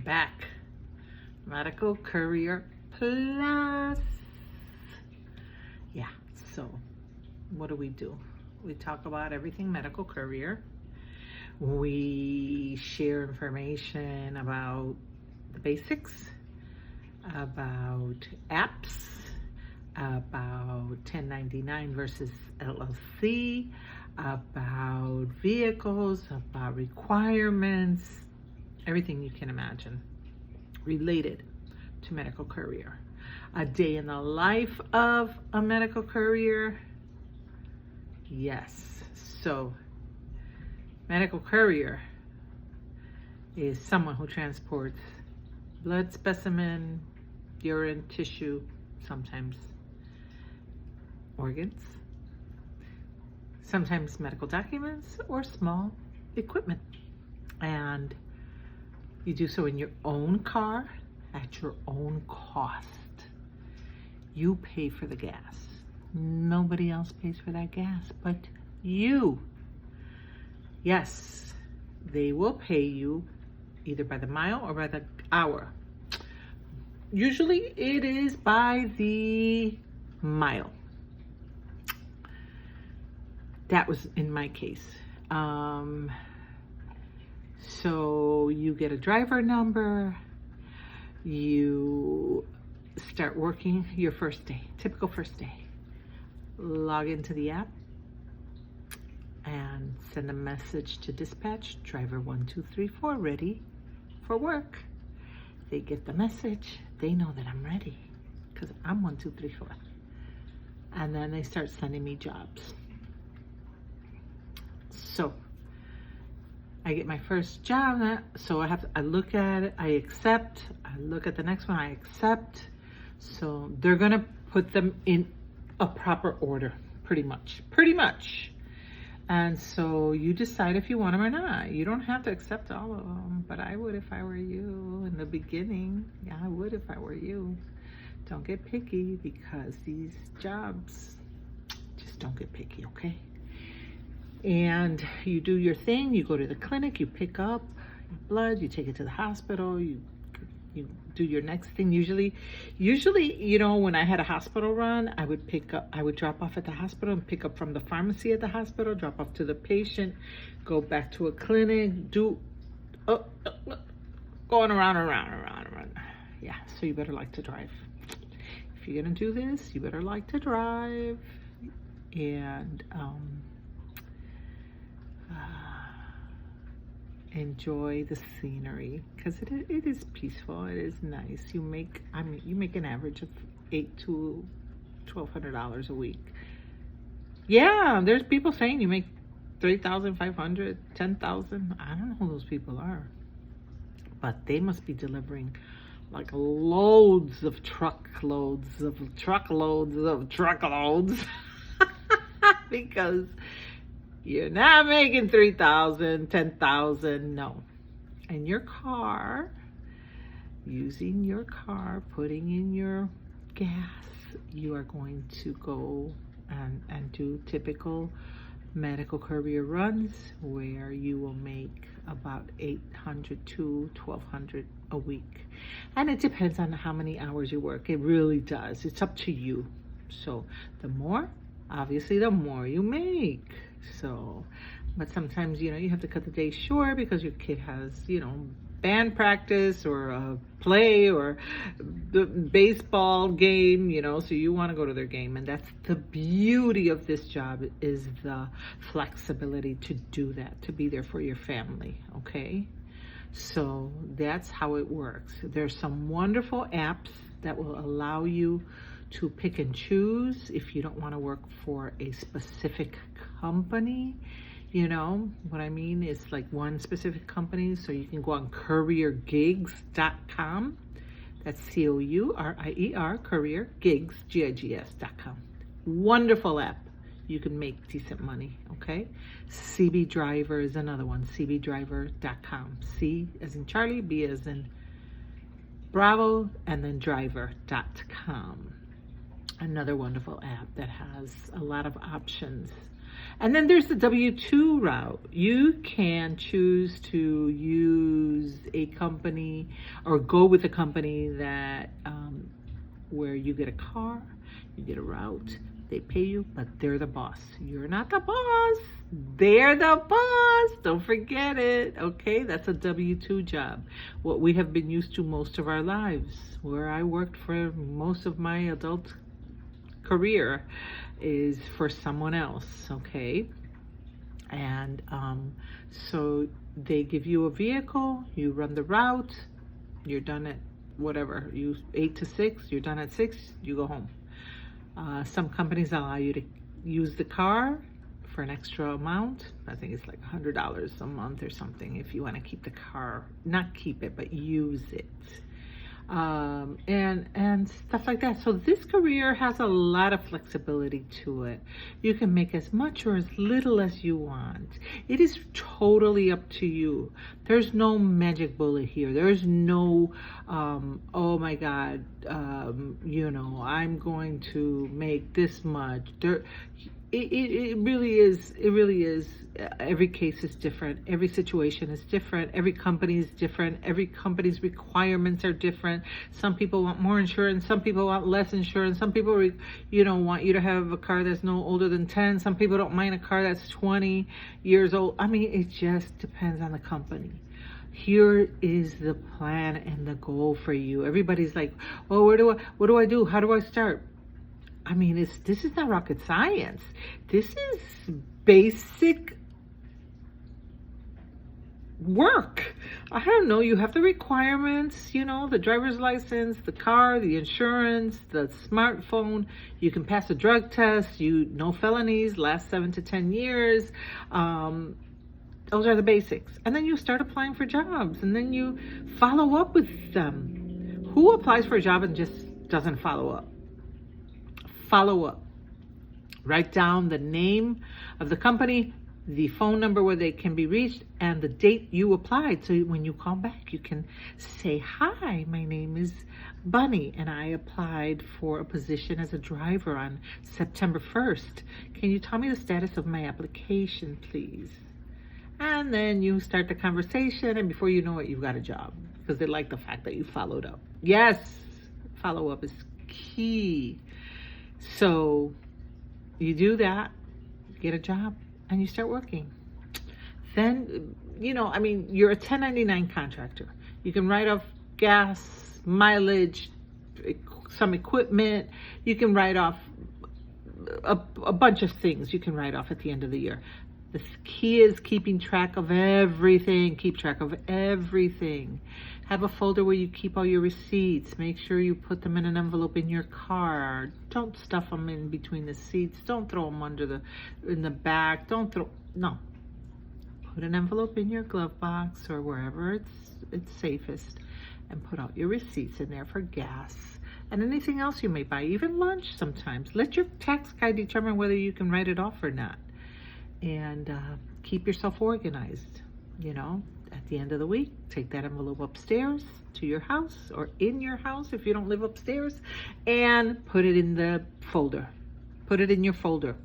back. Medical Courier Plus. Yeah, so what do? We talk about everything Medical Courier. We share information about the basics, about apps, about 1099 versus LLC, about vehicles, about requirements, everything you can imagine related to medical courier. A day in the life of a medical courier. Yes, so medical courier is someone who transports blood specimen, urine, tissue, sometimes organs, sometimes medical documents, or small equipment. And you do so in your own car at your own cost. You pay for the gas. Nobody else pays for that gas but you. Yes, they will pay you either by the mile or by the hour. Usually it is by the mile. That was in my case. So you get a driver number, you start working your first day, typical first day. Log into the app and send a message to dispatch, driver 1234 ready for work. They get the message, they know that I'm ready because I'm 1234. And then they start sending me jobs. So I get my first job, so I look at it, I accept, I look at the next one, I accept. So they're gonna put them in a proper order, pretty much. And so you decide if you want them or not. You don't have to accept all of them, but I would if I were you in the beginning. Yeah, I would if I were you. Don't get picky because these jobs, just don't get picky, okay? And you do your thing, you go to the clinic, you pick up blood, you take it to the hospital, you do your next thing. Usually, you know, when I had a hospital run, I would drop off at the hospital and pick up from the pharmacy at the hospital, drop off to the patient, go back to a clinic, going around. Yeah, so you better like to drive. If you're gonna do this, you better like to drive. And enjoy the scenery because it is peaceful, it is nice. You make an average of $800 to $1,200 a week. Yeah, there's people saying you make $3,500, $10,000. I don't know who those people are, but they must be delivering like loads of truckloads because you're not making $3,000, $10,000, no. And your car, using your car, putting in your gas, you are going to go and do typical medical courier runs where you will make about $800 to $1,200 a week. And it depends on how many hours you work. It really does. It's up to you. So the more, obviously, the more you make. So, but sometimes, you know, you have to cut the day short because your kid has, you know, band practice or a play or the baseball game, you know, so you want to go to their game. And that's the beauty of this job, is the flexibility to do that, to be there for your family, okay? So that's how it works. There's some wonderful apps that will allow you to pick and choose if you don't want to work for a specific company. You know what I mean? It's like one specific company. So you can go on couriergigs.com. That's COURIER, courier, gigs, GIGS.com. Wonderful app. You can make decent money, okay? CB Driver is another one, cbdriver.com. C as in Charlie, B as in Bravo, and then driver.com. Another wonderful app that has a lot of options. And then there's the W-2 route. You can choose to use a company or go with a company that where you get a car, you get a route, they pay you, but they're the boss. You're not the boss. They're the boss. Don't forget it. Okay, that's a W-2 job. What we have been used to most of our lives, where I worked for most of my adult career, is for someone else. Okay, and so they give you a vehicle, you run the route, you're done at whatever, you 8 to 6, you're done at 6, you go home. Some companies allow you to use the car for an extra amount. I think it's like $100 a month or something if you want to keep the car, not keep it, but use it. And stuff like that. So this career has a lot of flexibility to it. You can make as much or as little as you want. It is totally up to you. There's no magic bullet here. There's no, oh my God, you know, I'm going to make this much. It really is. Every case is different. Every situation is different. Every company is different. Every company's requirements are different. Some people want more insurance. Some people want less insurance. Some people, want you to have a car that's no older than 10. Some people don't mind a car that's 20 years old. I mean, it just depends on the company. Here is the plan and the goal for you. Everybody's like, well, what do I do? How do I start? I mean, this is not rocket science. This is basic work. I don't know. You have the requirements, the driver's license, the car, the insurance, the smartphone. You can pass a drug test. No felonies, last 7 to 10 years. Those are the basics. And then you start applying for jobs, and then you follow up with them. Who applies for a job and just doesn't follow up? Follow up. Write down the name of the company, the phone number where they can be reached, and the date you applied. So when you call back, you can say, hi, my name is Bunny, and I applied for a position as a driver on September 1st. Can you tell me the status of my application, please? And then you start the conversation, and before you know it, you've got a job, because they like the fact that you followed up. Yes, follow up is key. So you do that, get a job, and you start working. Then, you're a 1099 contractor. You can write off gas, mileage, some equipment. You can write off a bunch of things you can write off at the end of the year. The key is keeping track of everything. Keep track of everything. Have a folder where you keep all your receipts. Make sure you put them in an envelope in your car. Don't stuff them in between the seats. Don't throw them in the back. No. Put an envelope in your glove box or wherever it's safest, and put out your receipts in there for gas and anything else you may buy, even lunch sometimes. Let your tax guy determine whether you can write it off or not. And keep yourself organized. At the end of the week, take that envelope upstairs to your house, or in your house if you don't live upstairs, and put it in the folder. Put it in your folder.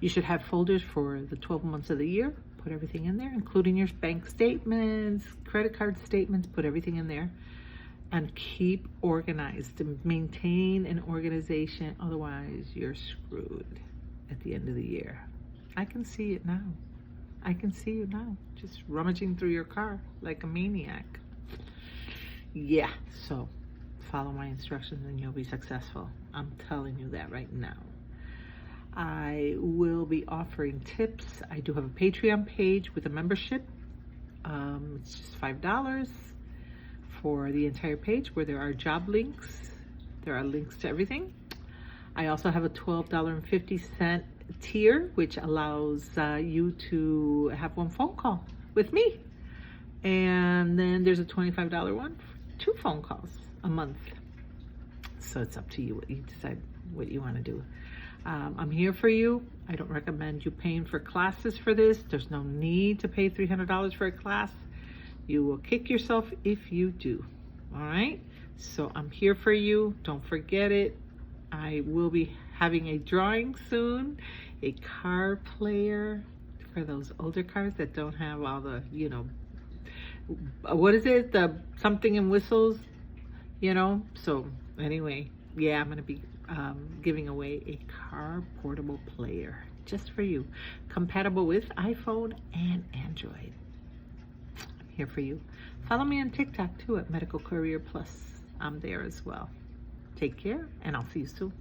You should have folders for the 12 months of the year. Put everything in there, including your bank statements, credit card statements. Put everything in there, and keep organized. Maintain an organization, otherwise you're screwed at the end of the year. I can see it now. I can see you now, just rummaging through your car like a maniac. Yeah, so follow my instructions and you'll be successful. I'm telling you that right now. I will be offering tips. I do have a Patreon page with a membership. It's just $5 for the entire page, where there are job links. There are links to everything. I also have a $12.50 tier, which allows you to have one phone call with me. And then there's a $25 one for 2 phone calls a month. So it's up to you what you decide what you want to do. I'm here for you. I don't recommend you paying for classes for this. There's no need to pay $300 for a class. You will kick yourself if you do. All right? So I'm here for you. Don't forget it. I will be having a drawing soon, a car player for those older cars that don't have all the, what is it? The something and whistles, So anyway, yeah, I'm going to be giving away a car portable player just for you, compatible with iPhone and Android. I'm here for you. Follow me on TikTok too at Medical Courier Plus. I'm there as well. Take care, and I'll see you soon.